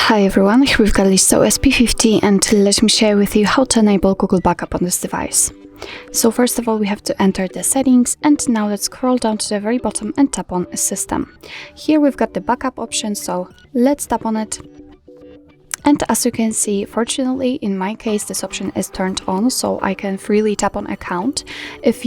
Hi everyone, here we've got Listo SP50 and let me share with you how to enable Google Backup on this device. So first of all we have to enter the settings, and now let's scroll down to the very bottom and tap on System. Here we've got the backup option, so let's tap on it. And as you can see, fortunately in my case this option is turned on, so I can freely tap on account. If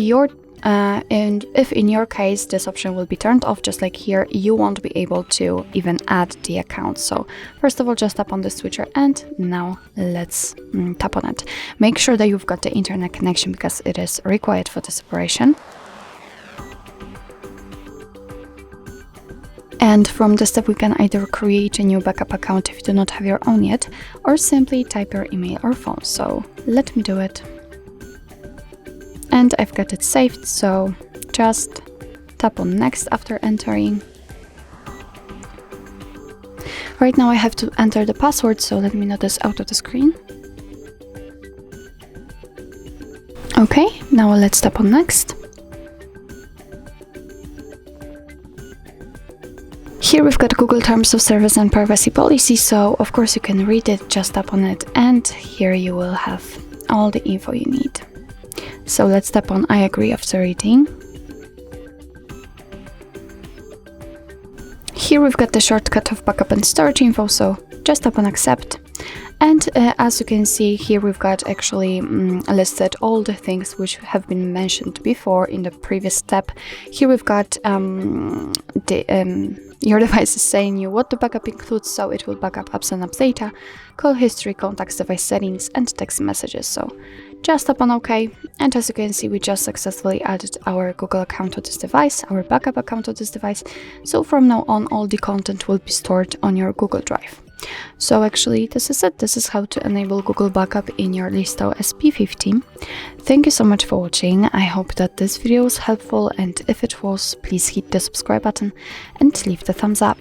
in your case this option will be turned off, just like here, you won't be able to even add the account. So first of all just tap on the switcher, and now let's tap on it. Make sure that you've got the internet connection because it is required for this operation. And from this step we can either create a new backup account if you do not have your own yet, or simply type your email or phone. So let me do it. And I've got it saved, so just tap on next after entering. Right now I have to enter the password, so let me notice out of the screen. Okay, now let's tap on next. Here we've got Google Terms of Service and Privacy Policy, so of course you can read it, just tap on it, and here you will have all the info you need. So let's tap on I agree after reading. Here we've got the shortcut of backup and storage info, so just tap on accept. And as you can see here, we've got actually listed all the things which have been mentioned before in the previous step. Here we've got your device is saying you what the backup includes, so it will backup apps and apps data, call history, contacts, device settings, and text messages. So just tap on OK, and as you can see, we just successfully added our Google account to this device, our backup account to this device. So from now on, all the content will be stored on your Google Drive. So actually this is it. This is how to enable Google Backup in your Listo SP50. Thank you so much for watching. I hope that this video was helpful, and if it was, please hit the subscribe button and leave the thumbs up.